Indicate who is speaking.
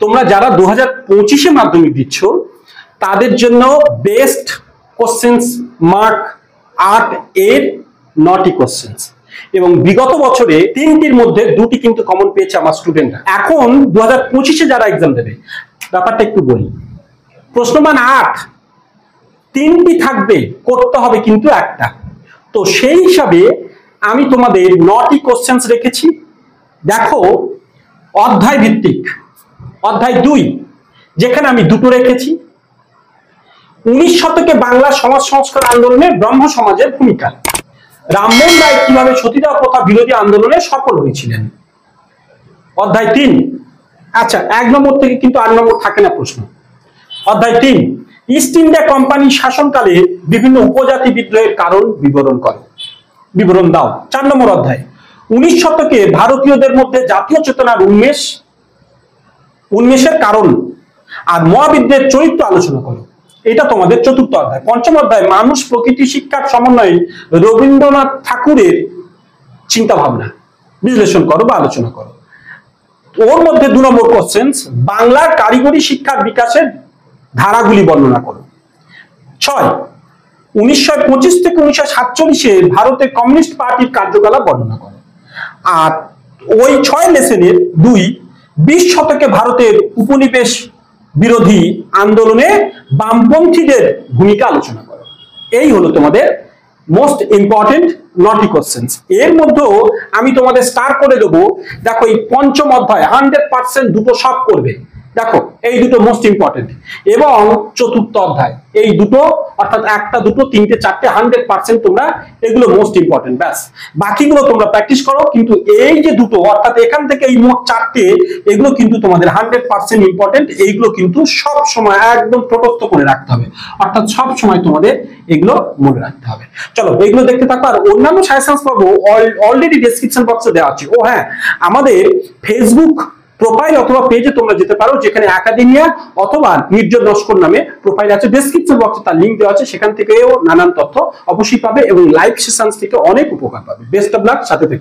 Speaker 1: তোমরা যারা 2025-এ মাধ্যমিক দিচ্ছ তাদের জন্য বেস্ট কোশ্চেন্স মার্ক 8 এর 9টি কোশ্চেন্স, এবং বিগত বছরে 3টির মধ্যে 2টি কিন্তু কমন পেয়েছে আমার স্টুডেন্টরা। এখন 2025-এ যারা এক্সাম দেবে ব্যাপারটা একটু বলি। প্রশ্নমান 8, 3টি থাকবে, করতে হবে কিন্তু একটা। তো সেই হিসাবে আমি তোমাদের 9টি কোশ্চেন্স রেখেছি। দেখো, অধ্যায় ভিত্তিক অধ্যায় 2, যেখানে আমি 2টো রেখেছি। 19 শতকে বাংলা সমাজ সংস্কার আন্দোলনে ব্রহ্ম সমাজের ভূমিকা, রামমোহন রায় কিভাবে সতীদাহ প্রথা বিরোধী আন্দোলনে সফল হয়েছিলেন। অধ্যায় 3, আচ্ছা 1 নম্বর থেকে কিন্তু 8 নম্বর থাকে না প্রশ্ন। অধ্যায় 3, ইস্ট ইন্ডিয়া কোম্পানি শাসনকালে বিভিন্ন উপজাতি বিদ্রোহের কারণ বিবরণ দাও। 4 নম্বর অধ্যায়, 19 শতকে ভারতীয়দের মধ্যে জাতীয় চেতনার উন্মেষের কারণ আর মহাবিদ্যের চরিত্র আলোচনা করো। এটা তোমাদের 4র্থ অধ্যায়। 5ম অধ্যায়, মানুষ প্রকৃতি শিক্ষার সমন্বয়ে রবীন্দ্রনাথ ঠাকুরের চিন্তা ভাবনা বিশ্লেষণ করো বা আলোচনা করো। ওর মধ্যে 2 নম্বর কোশ্চেন্স, বাংলার কারিগরি শিক্ষার বিকাশের ধারাগুলি বর্ণনা করো। 6, 1925 থেকে 1947-এ ভারতের কমিউনিস্ট পার্টির কার্যকলাপ বর্ণনা করো। আর ওই 6 লেসনের 2, 20 শতকে ভারতের উপনিবেশ বিরোধী আন্দোলনে বামপন্থীদের ভূমিকা আলোচনা করো। এই হলো তোমাদের মোস্ট ইম্পর্টেন্ট 9টি কোশ্চেন্স। এর মধ্যেও আমি তোমাদের স্টার করে দেবো। দেখো, এই 5ম অধ্যায় 100% 2টো সব করবে। দেখো, এই 2টো মোস্ট ইম্পর্টেন্ট, এবং 4র্থ অধ্যায় এই 2টো, অর্থাৎ 1টা 2টো 3টে 4টে 100% তোমরা এগুলো মোস্ট ইম্পর্টেন্ট। ব্যাস, বাকিগুলো তোমরা প্র্যাকটিস করো। কিন্তু এই যে 2টো, অর্থাৎ এখান থেকে এই মোট 4টে, এগুলো কিন্তু তোমাদের 100% ইম্পর্টেন্ট। এইগুলো কিন্তু সব সময় একদম প্রত্যক্ষ করে রাখতে হবে, অর্থাৎ সব সময় তোমাদের এগুলো মনে রাখতে হবে। চলো, এগুলো দেখতে থাকো। আর অন্যান্য সাজেশনস পাবো অলরেডি ডেসক্রিপশন বক্সে দেওয়া আছে। ও হ্যাঁ, আমাদের ফেসবুক প্রোফাইল অথবা পেজে তোমরা যেতে পারো, যেখানে একাডেমিয়া অথবা নির্জন নস্কর নামে প্রোফাইল আছে। ডেসক্রিপশন বক্সে তার লিংক দেওয়া আছে, সেখান থেকেও নানান তথ্য অবশ্যই পাবে এবং লাইভ সেশনস থেকে অনেক উপকার পাবে। বেস্ট অফ লাক, সাথে থেকো।